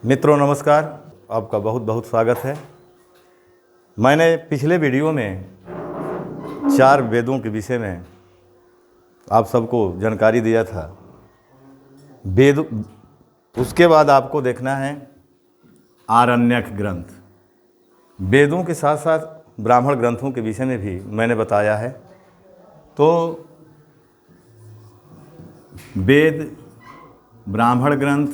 मित्रों नमस्कार, आपका बहुत बहुत स्वागत है। मैंने पिछले वीडियो में 4 वेदों के विषय में आप सबको जानकारी दिया था। वेद, उसके बाद आपको देखना है आरण्यक ग्रंथ। वेदों के साथ साथ ब्राह्मण ग्रंथों के विषय में भी मैंने बताया है। तो वेद, ब्राह्मण ग्रंथ,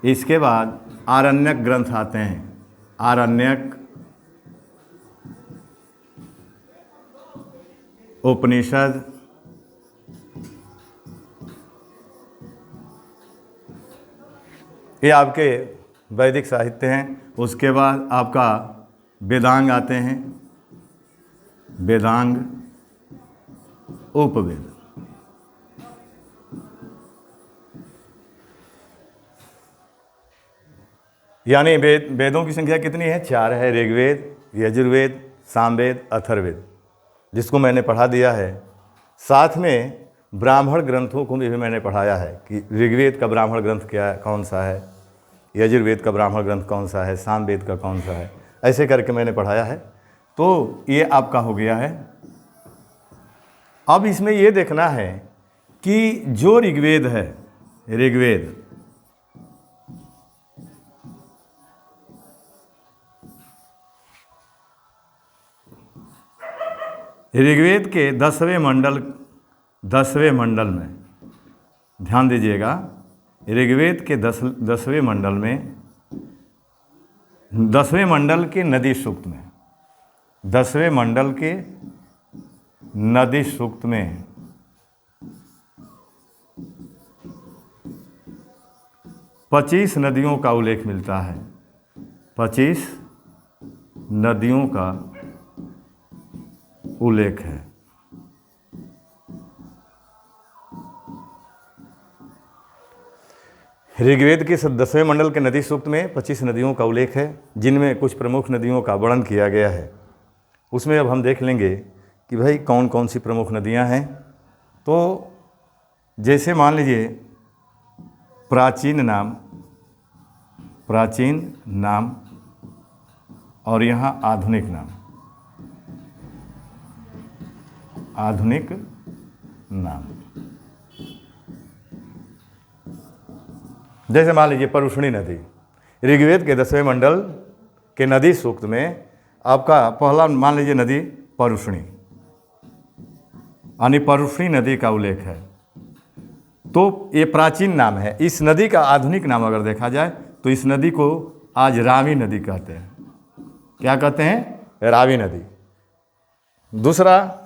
इसके बाद आरण्यक ग्रंथ आते हैं। आरण्यक, उपनिषद, ये आपके वैदिक साहित्य हैं। उसके बाद आपका वेदांग आते हैं, वेदांग, उपवेद। यानी वेदों की संख्या कितनी है? 4 है। ऋग्वेद, यजुर्वेद, सामवेद, अथर्ववेद, जिसको मैंने पढ़ा दिया है। साथ में ब्राह्मण ग्रंथों को भी मैंने पढ़ाया है कि ऋग्वेद का ब्राह्मण ग्रंथ कौन सा है, यजुर्वेद का ब्राह्मण ग्रंथ कौन सा है, सामवेद का कौन सा है, ऐसे करके मैंने पढ़ाया है। तो ये आपका हो गया है। अब इसमें ये देखना है कि जो ऋग्वेद है, ऋग्वेद के 10वें मंडल में ध्यान दीजिएगा। ऋग्वेद के 10वें मंडल में, 10वें मंडल के नदी सूक्त में, 10वें मंडल के नदी सूक्त में 25 नदियों का उल्लेख मिलता है। 25 नदियों का उल्लेख है। ऋग्वेद के 10वें मंडल के नदी सूक्त में 25 नदियों का उल्लेख है, जिनमें कुछ प्रमुख नदियों का वर्णन किया गया है। उसमें अब हम देख लेंगे कि भाई कौन कौन सी प्रमुख नदियां हैं। तो जैसे मान लीजिए प्राचीन नाम और यहाँ आधुनिक नाम। जैसे मान लीजिए परुष्णी नदी, ऋग्वेद के 10वें मंडल के नदी सूक्त में आपका पहला मान लीजिए नदी परुष्णी, यानी परुष्णी नदी का उल्लेख है। तो ये प्राचीन नाम है। इस नदी का आधुनिक नाम अगर देखा जाए तो इस नदी को आज रावी नदी कहते हैं। क्या कहते हैं? रावी नदी। दूसरा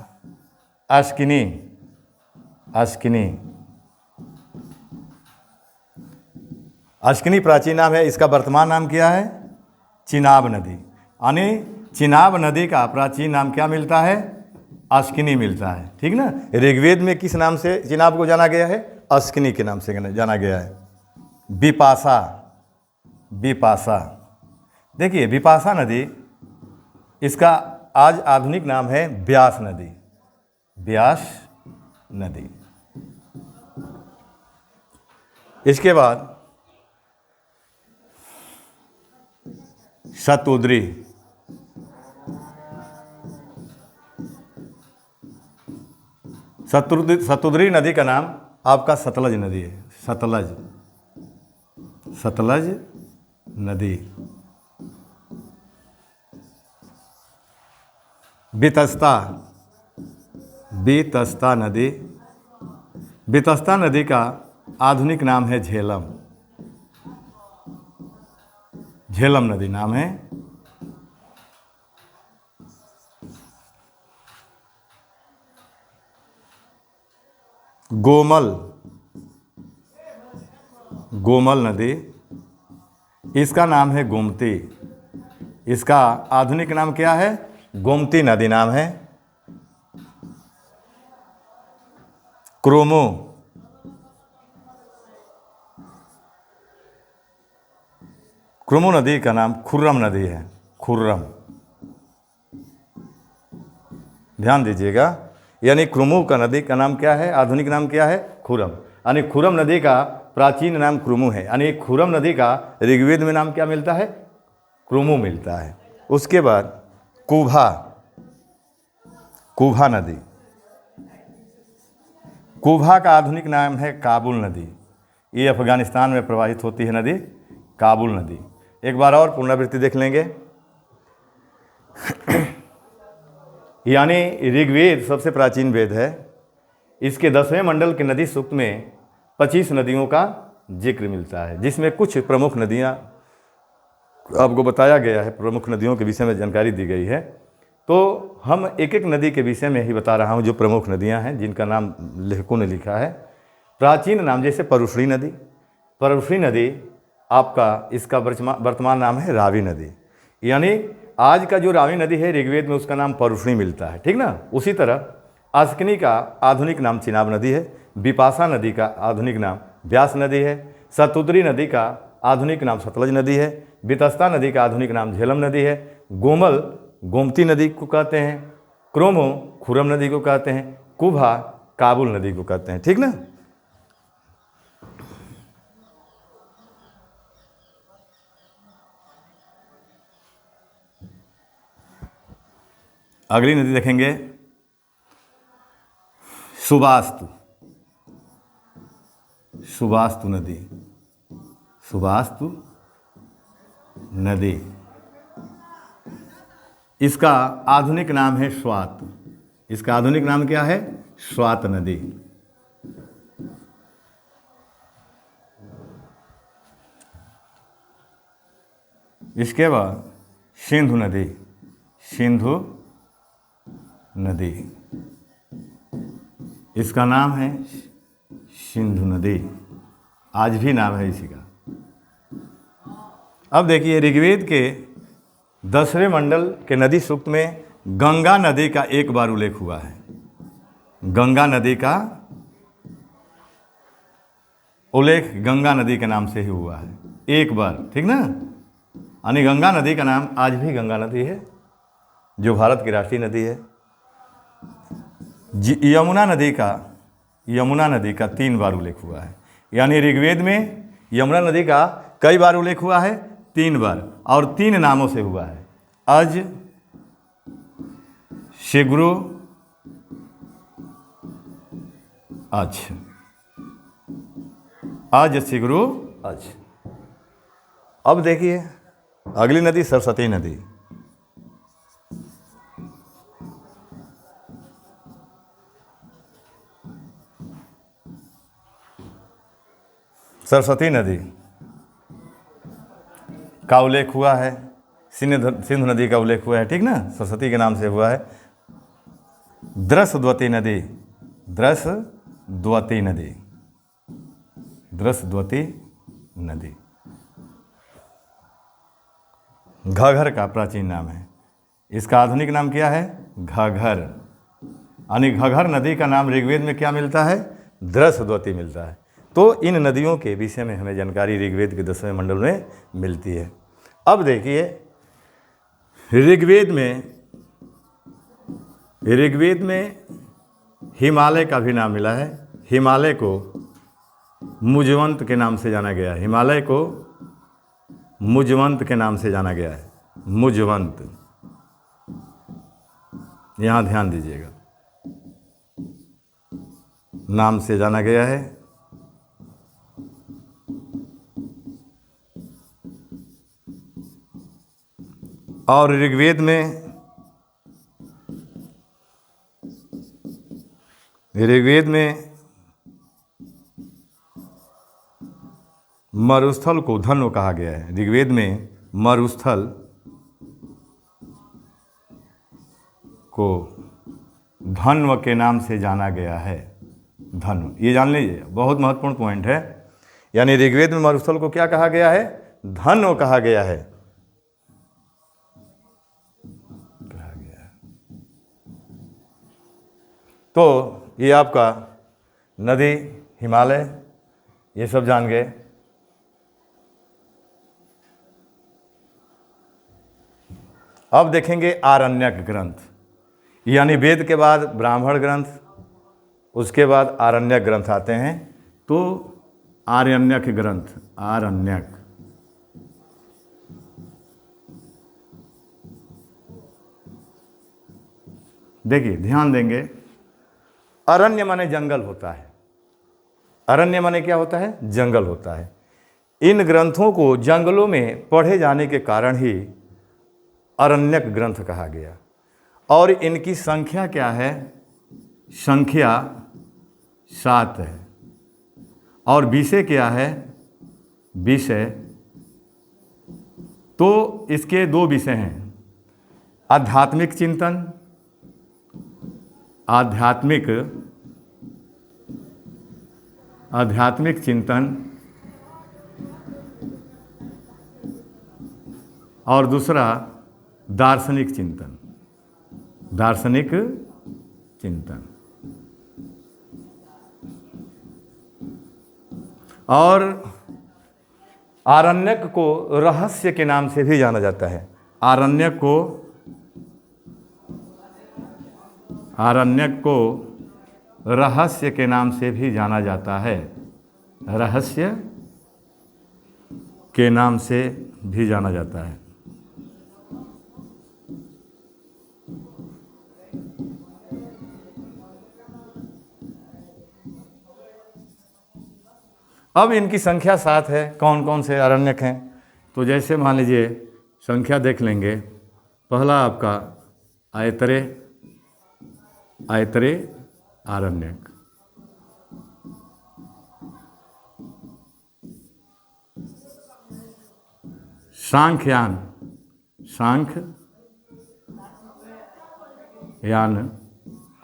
अश्किनी प्राचीन नाम है। इसका वर्तमान नाम क्या है? चिनाब नदी। यानी चिनाब नदी का प्राचीन नाम क्या मिलता है? अश्किनी मिलता है। ठीक ना। ऋग्वेद में किस नाम से चिनाब को जाना गया है? अश्किनी के नाम से जाना गया है। विपाशा, देखिए विपाशा नदी, इसका आज आधुनिक नाम है व्यास नदी। इसके बाद शतुद्री नदी का नाम आपका सतलज नदी है। सतलज नदी। वितस्ता नदी का आधुनिक नाम है झेलम नदी नाम है। गोमल नदी, इसका नाम है गोमती। इसका आधुनिक नाम क्या है? गोमती नदी नाम है। क्रोमो नदी का नाम खुर्रम नदी है। ध्यान दीजिएगा, यानी क्रुमु का नदी का नाम क्या है? आधुनिक नाम क्या है? खुर्रम। यानी खुरम नदी का प्राचीन नाम क्रुमु है, यानी खुरम नदी का ऋग्वेद में नाम क्या मिलता है? क्रुमु मिलता है। उसके बाद कुभा, कुभा नदी, कुभा का आधुनिक नाम है काबुल नदी। ये अफगानिस्तान में प्रवाहित होती है नदी, काबुल नदी। एक बार और पुनरावृत्ति देख लेंगे। यानी ऋग्वेद सबसे प्राचीन वेद है। इसके 10वें मंडल के नदी सूक्त में 25 नदियों का जिक्र मिलता है, जिसमें कुछ प्रमुख नदियाँ आपको बताया गया है, प्रमुख नदियों के विषय में जानकारी दी गई है। तो हम एक एक नदी के विषय में ही बता रहा हूँ, जो प्रमुख नदियाँ हैं जिनका नाम लेखकों ने लिखा है। प्राचीन नाम जैसे परुष्णी नदी, परुष्णी नदी आपका इसका वर्तमान नाम है रावी नदी। यानी आज का जो रावी नदी है ऋग्वेद में उसका नाम परुष्णी मिलता है, ठीक ना। उसी तरह अस्कनी का आधुनिक नाम चिनाब नदी है, बिपाशा नदी का आधुनिक नाम व्यास नदी है, शतुद्री नदी का आधुनिक नाम सतलज नदी है, बितस्ता नदी का आधुनिक नाम झेलम नदी है, गोमल गोमती नदी को कहते हैं, क्रोमो खुरम नदी को कहते हैं, कुभा काबुल नदी को कहते हैं, ठीक ना। अगली नदी देखेंगे सुबास्तु, सुबास्तु नदी, सुबास्तु नदी, इसका आधुनिक नाम है स्वात। इसका आधुनिक नाम क्या है? स्वात नदी। इसके बाद सिंधु नदी, सिंधु नदी, इसका नाम है सिंधु नदी, आज भी नाम है इसी का। अब देखिए ऋग्वेद के 10वें मंडल के नदी सूक्त में गंगा नदी का एक बार उल्लेख हुआ है। गंगा नदी का उल्लेख गंगा नदी के नाम से ही हुआ है एक बार, ठीक ना। यानी गंगा नदी का नाम आज भी गंगा नदी है, जो भारत की राष्ट्रीय नदी है। यमुना नदी का 3 बार उल्लेख हुआ है। यानी ऋग्वेद में यमुना नदी का कई बार उल्लेख हुआ है? 3 बार, और 3 नामों से हुआ है। अज, शिग्रो, अज, अज शिग्रो अज। अब देखिए अगली नदी सरस्वती नदी। सरस्वती नदी का उल्लेख हुआ है, सिंधु नदी का उल्लेख हुआ है, ठीक ना, सरस्वती के नाम से हुआ है। द्रसद्वती नदी, द्रसद्वती नदी, द्रसद्वती नदी घाघर का प्राचीन नाम है। इसका आधुनिक नाम क्या है? घाघर। यानी घाघर नदी का नाम ऋग्वेद में क्या मिलता है? द्रसद्वती मिलता है। तो इन नदियों के विषय में हमें जानकारी ऋग्वेद के 10वें मंडल में मिलती है। अब देखिए ऋग्वेद में हिमालय का भी नाम मिला है। हिमालय को मुजवंत के नाम से जाना गया है। हिमालय को मुजवंत के नाम से जाना गया है। मुजवंत, यहाँ ध्यान दीजिएगा, नाम से जाना गया है। और ऋग्वेद में मरुस्थल को धन्व कहा गया है। ऋग्वेद में मरुस्थल को धन्व के नाम से जाना गया है। धन्व, ये जान लीजिए, बहुत महत्वपूर्ण पॉइंट है। यानी ऋग्वेद में मरुस्थल को क्या कहा गया है? धन्व कहा गया है। तो ये आपका नदी, हिमालय, ये सब जान गए। अब देखेंगे आरण्यक ग्रंथ। यानी वेद के बाद ब्राह्मण ग्रंथ, उसके बाद आरण्यक ग्रंथ आते हैं। तो आरण्यक ग्रंथ, आरण्यक। देखिए ध्यान देंगे, अरण्य माने जंगल होता है। अरण्य माने क्या होता है? जंगल होता है। इन ग्रंथों को जंगलों में पढ़े जाने के कारण ही अरण्यक ग्रंथ कहा गया। और इनकी संख्या क्या है? संख्या 7 है। और विषय क्या है? विषय तो इसके 2 विषय हैं, आध्यात्मिक चिंतन, आध्यात्मिक चिंतन, और दूसरा दार्शनिक चिंतन, दार्शनिक चिंतन। और आरण्यक को रहस्य के नाम से भी जाना जाता है। आरण्यक को रहस्य के नाम से भी जाना जाता है। रहस्य के नाम से भी जाना जाता है। अब इनकी संख्या 7 है। कौन कौन से आरण्यक हैं? तो जैसे मान लीजिए संख्या देख लेंगे। पहला आपका ऐतरेय आरण्यक, सांख्ययान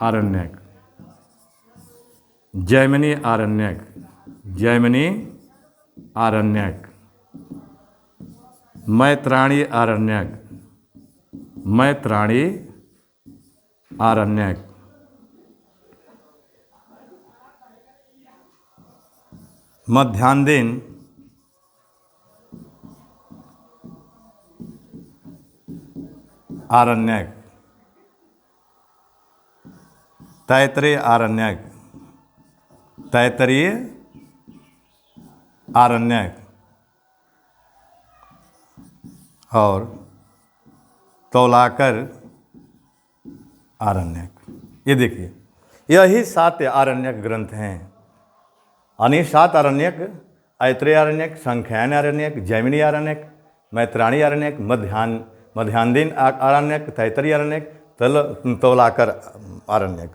आरण्यक, जैमिनी आरण्यक, मैत्राणी आरण्यक, मध्यांदेन आरण्यक, तैत्तरीय आरण्यक, और तौलाकर आरण्यक। ये देखिए, यही 7 आरण्यक ग्रंथ हैं। यानी 7 आरण्यक, ऐतरेय आरण्यक, सांख्यायन आरण्यक, जैमिनी आरण्यक, मैत्राणी आरण्यक, मध्यांदेन आरण्यक, तैत्तरीय आरण्यक, तौलाकर आरण्यक।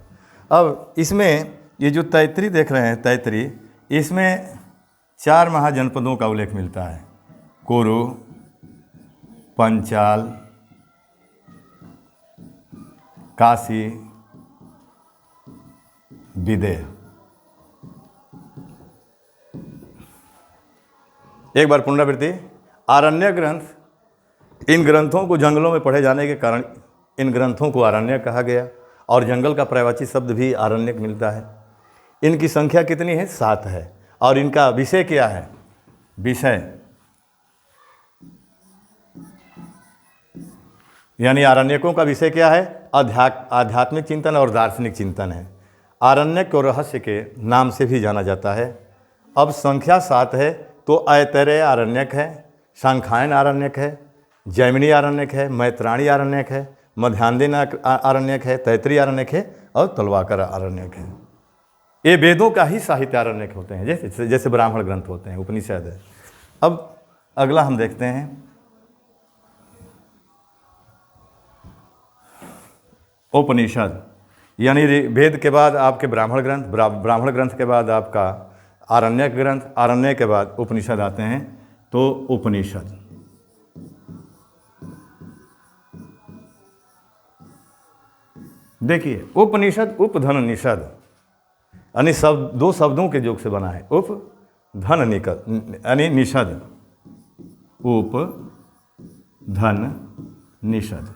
अब इसमें ये जो तैत्तरीय देख रहे हैं, तैत्तरीय, इसमें 4 महाजनपदों का उल्लेख मिलता है। कुरु, पंचाल, काशी, विदेह। एक बार पुनरावृत्ति। आरण्य ग्रंथ, इन ग्रंथों को जंगलों में पढ़े जाने के कारण इन ग्रंथों को आरण्यक कहा गया। और जंगल का पर्यायवाची शब्द भी आरण्यक मिलता है। इनकी संख्या कितनी है? 7 है। और इनका विषय क्या है? विषय यानी आरण्यकों का विषय क्या है? आध्यात्मिक चिंतन और दार्शनिक चिंतन है। आरण्यक को रहस्य के नाम से भी जाना जाता है। अब संख्या 7 है तो ऐतरेय आरण्यक है, सांख्यायन आरण्यक है, जैमिनी आरण्यक है, मैत्राणी आरण्यक है, मध्यांदेन आरण्यक है, तैत्तरीय आरण्यक है और तौलाकर आरण्यक है। ये वेदों का ही साहित्य आरण्यक होते हैं, जैसे ब्राह्मण ग्रंथ होते हैं, उपनिषद है। अब अगला हम देखते हैं उपनिषद। यानी वेद के बाद आपके ब्राह्मण ग्रंथ, ब्राह्मण ग्रंथ के बाद आपका आरण्यक ग्रंथ, आरण्य के बाद उपनिषद आते हैं। तो उपनिषद देखिए, उपनिषद उपधन निषद यानी 2 शब्दों के योग से बना है। उप धन निकट यानी निषद, उप धन निषद।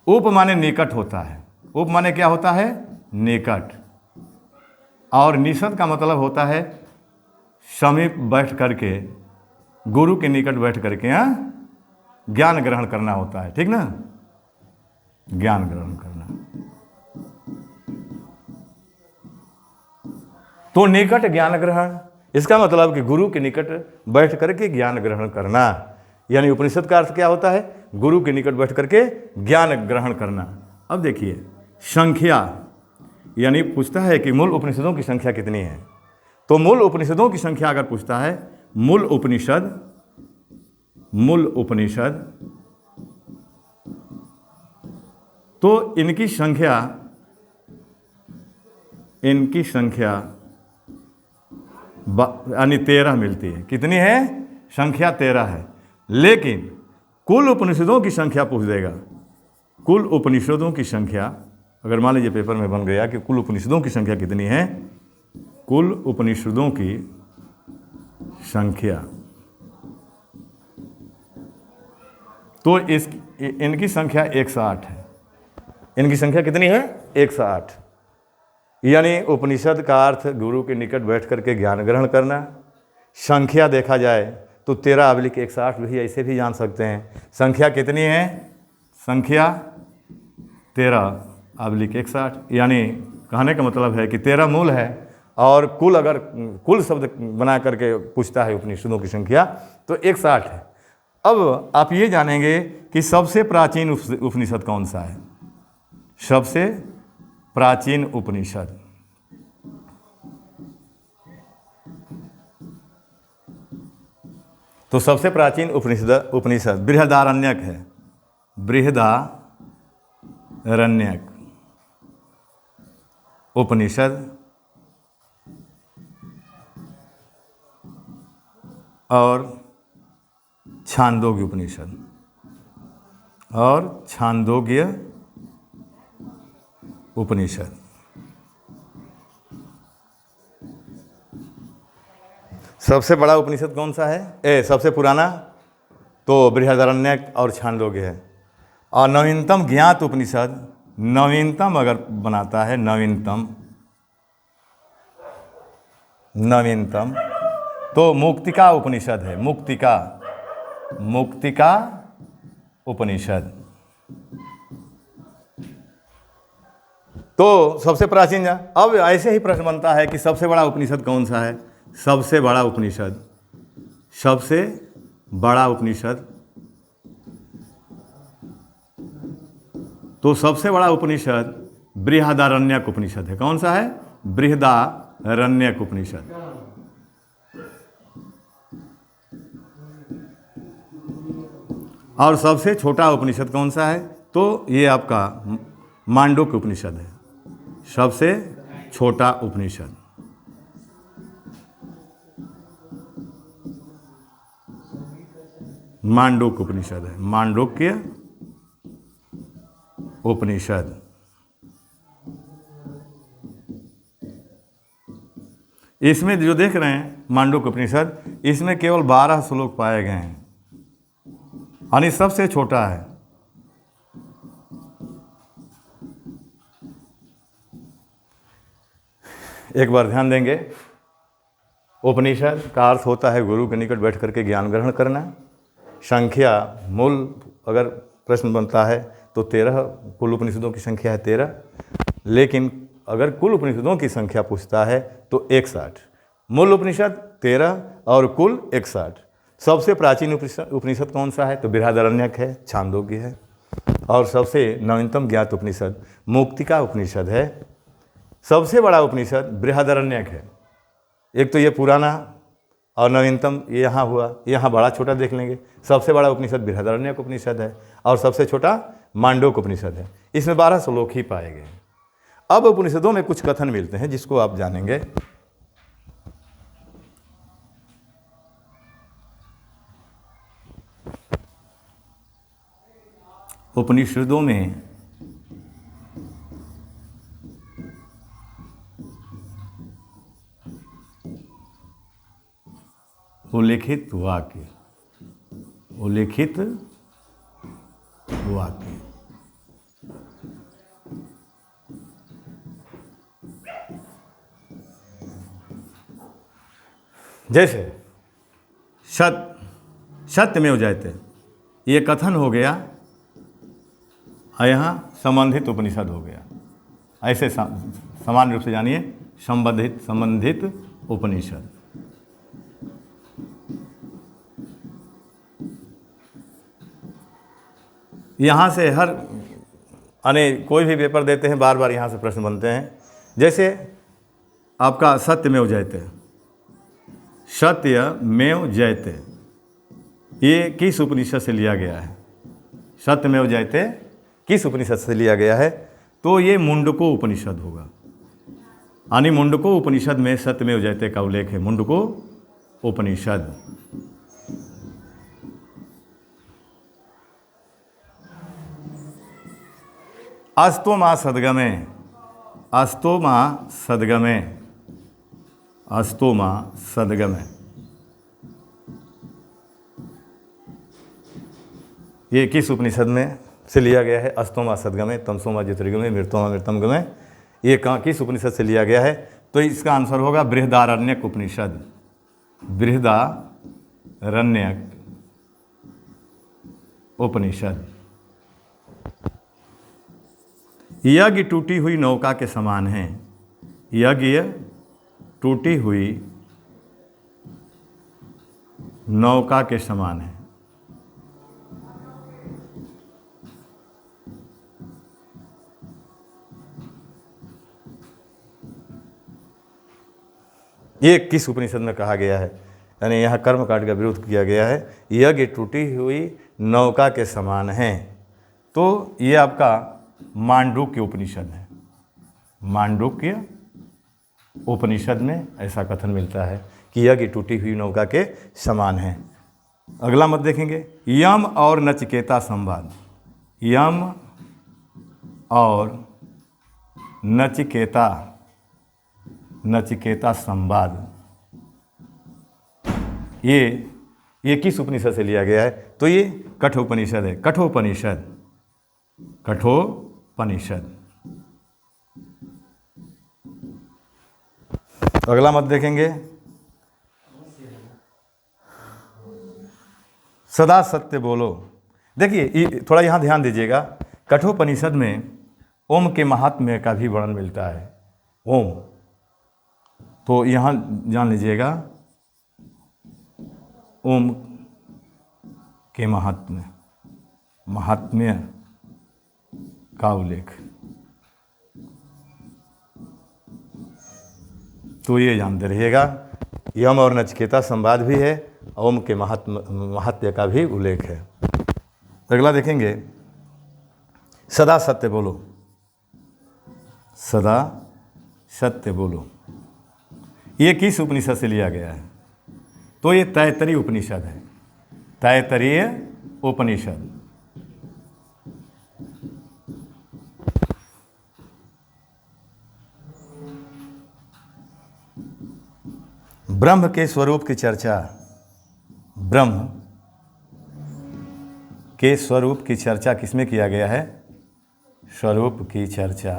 उप माने निकट होता है। उप माने क्या होता है? निकट। और निषद का मतलब होता है समीप बैठ करके, गुरु के निकट बैठ करके ज्ञान ग्रहण करना होता है। ठीक ना? ज्ञान ग्रहण करना। तो निकट ज्ञान ग्रहण, इसका मतलब कि गुरु के निकट बैठ करके ज्ञान ग्रहण करना, यानी उपनिषद का अर्थ क्या होता है? गुरु के निकट बैठ करके ज्ञान ग्रहण करना। अब देखिए संख्या, यानी पूछता है कि मूल उपनिषदों की संख्या कितनी है। तो मूल उपनिषदों की संख्या अगर पूछता है, मूल उपनिषद तो इनकी संख्या यानी 13 मिलती है। कितनी है? संख्या 13 है। लेकिन कुल उपनिषदों की संख्या पूछ देगा। कुल उपनिषदों की संख्या, अगर मान लीजिए पेपर में बन गया कि कुल उपनिषदों की संख्या कितनी है, कुल उपनिषदों की संख्या, तो इनकी संख्या 108 है। इनकी संख्या कितनी है? 108। यानी उपनिषद का अर्थ गुरु के निकट बैठ करके ज्ञान ग्रहण करना। संख्या देखा जाए तो 13/108 भी ऐसे भी जान सकते हैं। संख्या कितनी है? संख्या 13/108, यानी कहने का मतलब है कि 13 मूल है, और कुल अगर कुल शब्द बना करके पूछता है उपनिषदों की संख्या तो 108 है। अब आप ये जानेंगे कि सबसे प्राचीन उपनिषद कौन सा है। सबसे प्राचीन उपनिषद, तो सबसे प्राचीन उपनिषद बृहदारण्यक है। बृहदारण्यक उपनिषद और छांदोग्य उपनिषद उपनिषद। सबसे बड़ा उपनिषद कौन सा है? सबसे पुराना तो बृहदारण्यक और छांदोग्य है। और नवीनतम ज्ञात उपनिषद, नवीनतम अगर बनाता है, नवीनतम तो मुक्तिका उपनिषद है। मुक्तिका उपनिषद तो सबसे प्राचीन। अब ऐसे ही प्रश्न बनता है कि सबसे बड़ा उपनिषद कौन सा है? सबसे बड़ा उपनिषद तो सबसे बड़ा उपनिषद बृहदारण्यक उपनिषद है। कौन सा है? बृहदारण्यक उपनिषद। और सबसे छोटा उपनिषद कौन सा है? तो ये आपका मांडूक्य उपनिषद है। सबसे छोटा उपनिषद मांडूक्य उपनिषद है। मांडूक्य उपनिषद। इसमें जो देख रहे हैं मांडूक्य उपनिषद, इसमें केवल 12 श्लोक पाए गए हैं, यानी सबसे छोटा है। एक बार ध्यान देंगे, उपनिषद का अर्थ होता है गुरु के निकट बैठ करके ज्ञान ग्रहण करना। संख्या मूल अगर प्रश्न बनता है तो 13, कुल उपनिषदों की संख्या है 13। लेकिन अगर कुल उपनिषदों की संख्या पूछता है तो 108। मूल उपनिषद 13 और कुल 108। सबसे प्राचीन उपनिषद कौन सा है? तो बृहदारण्यक है, छांदोग्य है। और सबसे नवीनतम ज्ञात उपनिषद मुक्तिका उपनिषद है। सबसे बड़ा उपनिषद बृहदारण्यक है। एक तो ये पुराना और नवीनतम ये यहाँ हुआ, यहाँ बड़ा छोटा देख लेंगे। सबसे बड़ा उपनिषद बृहदारण्यक उपनिषद है और सबसे छोटा मांडूक्य उपनिषद है। इसमें 12 श्लोक ही पाए गए। अब उपनिषदों में कुछ कथन मिलते हैं जिसको आप जानेंगे। उपनिषदों में उल्लिखित वाक्य जैसे सत्यमेव जयते, ये कथन हो गया और यहाँ संबंधित उपनिषद हो गया। ऐसे सामान्य रूप से जानिए, संबंधित उपनिषद। यहाँ से कोई भी पेपर देते हैं बार बार यहाँ से प्रश्न बनते हैं। जैसे आपका सत्यमेव जयते, सत्यमेव जयते, ये किस उपनिषद से लिया गया है? सत्यमेव जयते किस उपनिषद से लिया गया है? तो ये मुंडको उपनिषद होगा। यानी मुंडको उपनिषद में सत्यमेव जयते का उल्लेख है। मुंडको उपनिषद। अस्तो मां सद्गमे, अस्तो मां सद्गमे, अस्तो मां सद्गमे, ये किस उपनिषद में से लिया गया है? अस्तो मां सद्गमे, तमसो मां ज्योतिर्गमे, मृतो मां मृतम गमे, ये किस उपनिषद से लिया गया है? तो इसका आंसर होगा बृहदारण्यक उपनिषद। बृहदारण्यक उपनिषद। यज्ञ टूटी हुई नौका के समान है। यज्ञ टूटी हुई नौका के समान है। ये किस उपनिषद में कहा गया है? यानी यहाँ कर्मकांड का विरोध किया गया है। यज्ञ टूटी हुई नौका के समान है। तो ये आपका मांडूक्य उपनिषद है। मांडूक्य उपनिषद में ऐसा कथन मिलता है कि यज्ञ टूटी हुई नौका के समान है। अगला मत देखेंगे, यम और नचिकेता संवाद। यम और नचिकेता संवाद, ये किस उपनिषद से लिया गया है? तो ये कठोपनिषद है। कठोपनिषद, कठोपनिषद। अगला मत देखेंगे, सदा सत्य बोलो। देखिए थोड़ा यहाँ ध्यान दीजिएगा, कठोपनिषद में ओम के महात्म्य का भी वर्णन मिलता है। ओम, तो यहाँ जान लीजिएगा ओम के महात्म्य का उल्लेख, तो ये जानते रहिएगा। यम और नचिकेता संवाद भी है, ओम के महात्म्य का भी उल्लेख है। अगला देखेंगे, सदा सत्य बोलो। सदा सत्य बोलो, ये किस उपनिषद से लिया गया है? तो ये तैत्तरीय उपनिषद है। तैत्तरीय उपनिषद। ब्रह्म के स्वरूप की चर्चा, ब्रह्म के स्वरूप की चर्चा किसमें किया गया है? स्वरूप की चर्चा,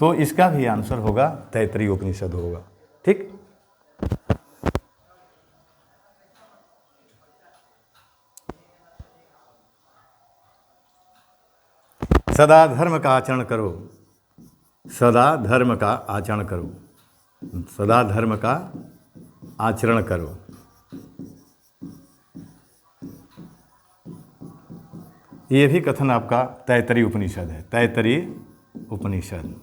तो इसका भी आंसर होगा तैत्तरीय उपनिषद होगा। ठीक, सदा धर्म का आचरण करो। सदा धर्म का आचरण करो। सदा धर्म का आचरण करो। ये भी कथन आपका तैत्तरीय उपनिषद है। तैत्तरीय उपनिषद।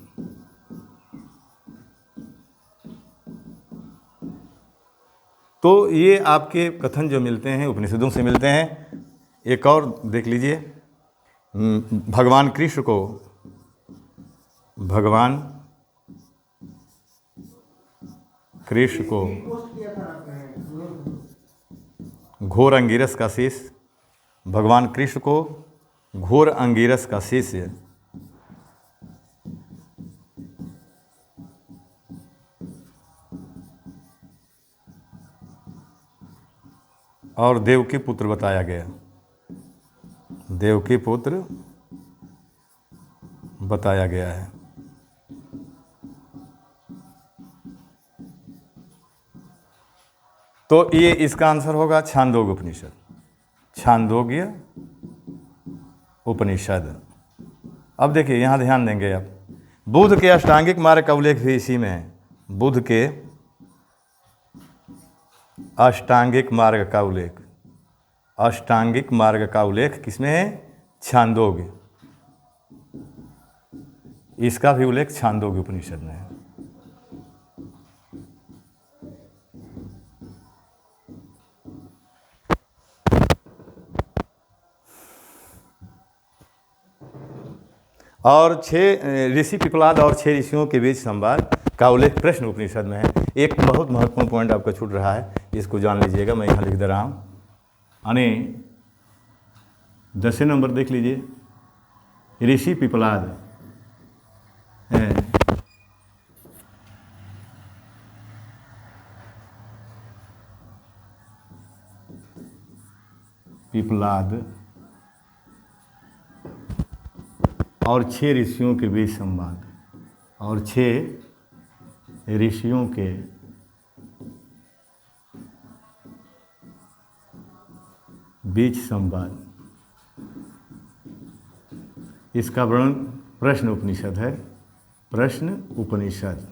तो ये आपके कथन जो मिलते हैं उपनिषदों से मिलते हैं। एक और देख लीजिए, भगवान कृष्ण को घोर अंगिरस का शिष्य, भगवान कृष्ण को घोर अंगिरस का शिष्य और देवकी पुत्र बताया गया। देवकी पुत्र बताया गया है। तो ये इसका आंसर होगा छांदोग्य उपनिषद। छांदोग्य उपनिषद। अब देखिए यहाँ ध्यान देंगे आप, बुध के अष्टांगिक मार्ग का उल्लेख भी इसी में है। बुध के अष्टांगिक मार्ग का उल्लेख, अष्टांगिक मार्ग का उल्लेख किसमें है? छांदोग्य। इसका भी उल्लेख छांदोग्य उपनिषद में है। और 6 ऋषि पिपलाद और 6 ऋषियों के बीच संवाद का उल्लेख प्रश्न उपनिषद में है। एक बहुत महत्वपूर्ण पॉइंट आपका छूट रहा है, इसको जान लीजिएगा, मैं यहाँ लिख दे रहा हूँ। यानी 10 नंबर देख लीजिए, ऋषि पिपलाद है, पिपलाद और 6 ऋषियों के बीच संवाद, और 6 ऋषियों के बीच संवाद, इसका वर्णन प्रश्न उपनिषद है। प्रश्न उपनिषद,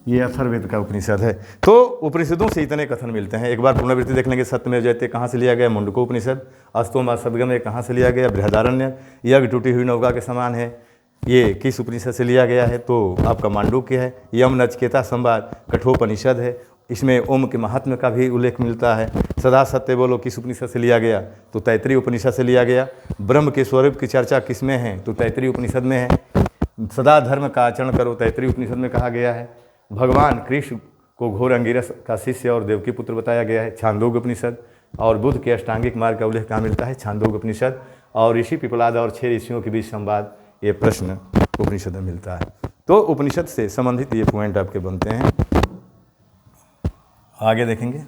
ये अथर्ववेद का उपनिषद है। तो उपनिषदों से इतने कथन मिलते हैं। एक बार पुनरावृत्ति देख लेंगे। सत्यमेव जयते कहाँ से लिया गया? मुंडको उपनिषद। अस्तोमा सद्गमय कहाँ से लिया गया? बृहदारण्य। यज्ञ टूटी हुई नौका के समान है, ये किस उपनिषद से लिया गया है? तो आपका मांडुक्य है। यम नचिकेता संवाद कठोपनिषद है, इसमें ओम के महात्म्य का भी उल्लेख मिलता है। सदा सत्य बोलो किस उपनिषद से लिया गया? तो तैत्तिरीय उपनिषद से लिया गया। ब्रह्म के स्वरूप की चर्चा किस में है? तो तैत्तिरीय उपनिषद में है। सदा धर्म का आचरण करो, तैत्तिरीय उपनिषद में कहा गया है। भगवान कृष्ण को घोर अंगिरस का शिष्य और देवकी पुत्र बताया गया है, छांदोग्य उपनिषद। और बुध के अष्टांगिक मार्ग का उल्लेख कहाँ मिलता है? छांदोग्य उपनिषद। और ऋषि पिपलाद और 6 ऋषियों के बीच संवाद, ये प्रश्न उपनिषद में मिलता है। तो उपनिषद से संबंधित ये पॉइंट आपके बनते हैं। आगे देखेंगे।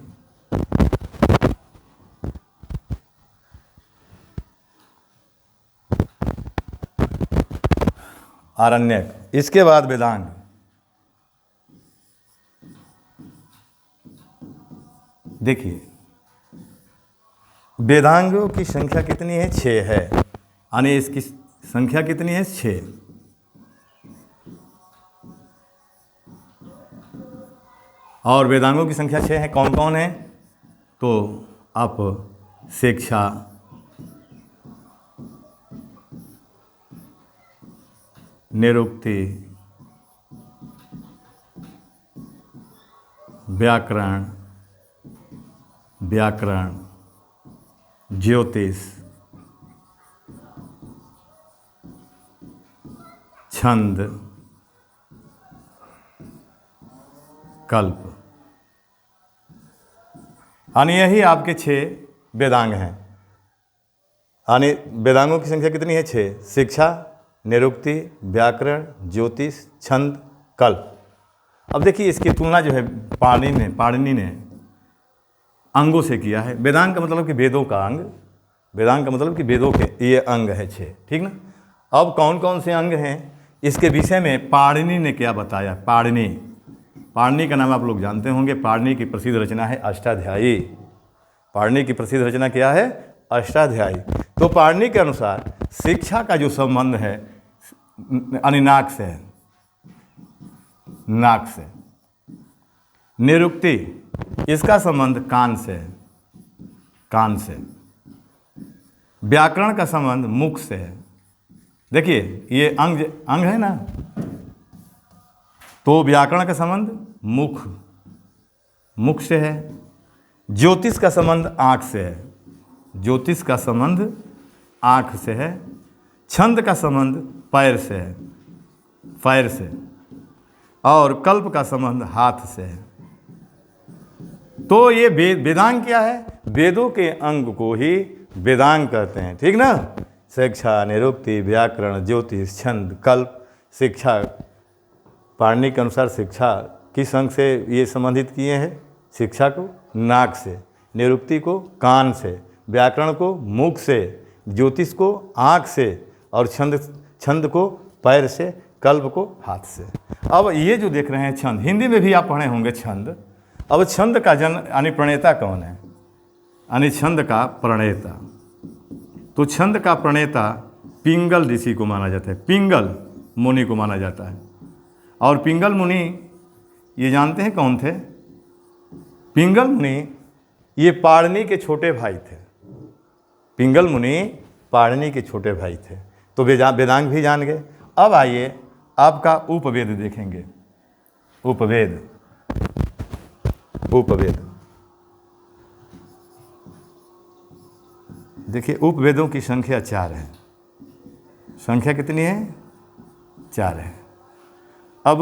आरण्यक, इसके बाद वेदांग। देखिए वेदांगों की संख्या कितनी है? 6 है। यानी इसकी संख्या कितनी है? 6। और वेदांगों की संख्या 6 है। कौन कौन है? तो आप शिक्षा, निरुक्ति, व्याकरण, ज्योतिष, छंद, कल्प, यानी यही आपके 6 वेदांग हैं। यानी वेदांगों की संख्या कितनी है? 6। शिक्षा, निरुक्ति, व्याकरण, ज्योतिष, छंद, कल्प। अब देखिए इसकी तुलना जो है पाणिनि ने अंगों से किया है। वेदांग का मतलब कि वेदों का अंग, वेदांग का मतलब कि वेदों के ये अंग है 6, ठीक ना। अब कौन कौन से अंग हैं इसके विषय में पाणिनि ने क्या बताया? पाणिनि का नाम आप लोग जानते होंगे। पाणिनि की प्रसिद्ध रचना है अष्टाध्यायी। पाणिनि की प्रसिद्ध रचना क्या है? अष्टाध्यायी। तो पाणिनि के अनुसार शिक्षा का जो संबंध है नाक से है, नाक से। निरुक्ति, इसका संबंध कान से है, कान से। व्याकरण का संबंध मुख से है। देखिए ये अंग है ना, तो व्याकरण का संबंध मुख से है। ज्योतिष का संबंध आँख से है, ज्योतिष का संबंध आँख से है। छंद का संबंध पैर से है, पैर से। और कल्प का संबंध हाथ से है। तो ये वेदांग क्या है? वेदों के अंग को ही वेदांग कहते हैं, ठीक ना। शिक्षा, निरुक्ति, व्याकरण, ज्योतिष, छंद, कल्प। शिक्षा, पाणिनि के अनुसार शिक्षा किस अंग से ये संबंधित किए हैं? शिक्षा को नाक से, निरुक्ति को कान से, व्याकरण को मुख से, ज्योतिष को आँख से, और छंद को पैर से, कल्प को हाथ से। अब ये जो देख रहे हैं छंद, हिंदी में भी आप पढ़े होंगे छंद। अब छंद का यानी प्रणेता कौन है? यानी छंद का प्रणेता, तो छंद का प्रणेता पिंगल ऋषि को माना जाता है, पिंगल मुनि को माना जाता है। और पिंगल मुनि ये जानते हैं कौन थे? पिंगल मुनि ये पाणिनि के छोटे भाई थे। पिंगल मुनि पाणिनि के छोटे भाई थे। तो वेदांग भी जान गए। अब आइए आपका उपवेद देखेंगे। उपवेद, उपवेद देखिए, उपवेदों की संख्या 4 है। संख्या कितनी है? 4 है। अब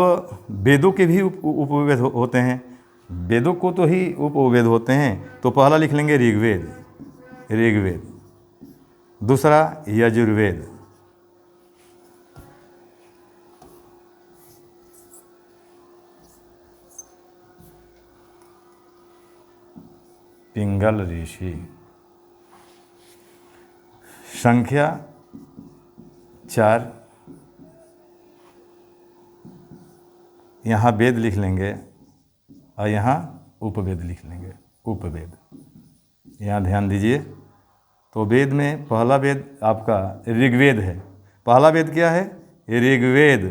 वेदों के भी उपवेद होते हैं। वेदों को तो ही उपवेद होते हैं। तो पहला लिख लेंगे ऋग्वेद, ऋग्वेद। दूसरा यजुर्वेद, पिंगल ऋषि। संख्या 4, यहाँ वेद लिख लेंगे और यहाँ उपवेद लिख लेंगे। उपवेद, यहाँ ध्यान दीजिए। तो वेद में पहला वेद आपका ऋग्वेद है। पहला वेद क्या है? ऋग्वेद।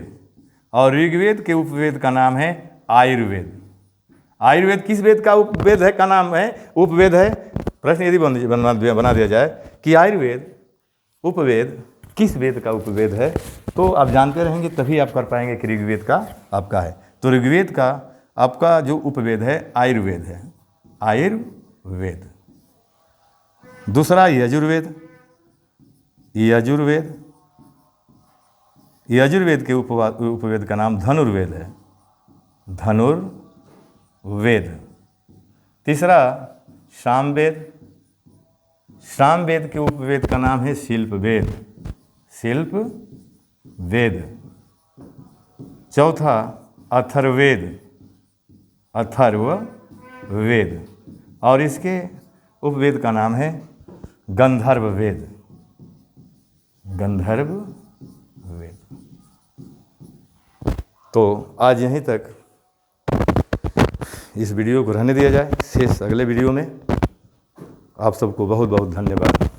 और ऋग्वेद के उपवेद का नाम है आयुर्वेद। आयुर्वेद किस वेद का उपवेद है, का नाम है? उपवेद है। प्रश्न यदि बना दिया जाए कि आयुर्वेद उपवेद किस वेद का उपवेद है, तो आप जानते रहेंगे, तभी आप कर पाएंगे कि ऋग्वेद का आपका है। तो ऋग्वेद का आपका जो उपवेद है आयुर्वेद है, आयुर्वेद। दूसरा यजुर्वेद, यजुर्वेद। यजुर्वेद के उपवेद का नाम धनुर्वेद है, धनुर्वेद। तीसरा सामवेद। सामवेद के उपवेद का नाम है शिल्पवेद, शिल्पवेद। चौथा अथर्ववेद, अथर्ववेद। और इसके उपवेद का नाम है गंधर्ववेद, गंधर्ववेद। तो आज यहीं तक इस वीडियो को रहने दिया जाए। शेष अगले वीडियो में। आप सबको बहुत बहुत धन्यवाद।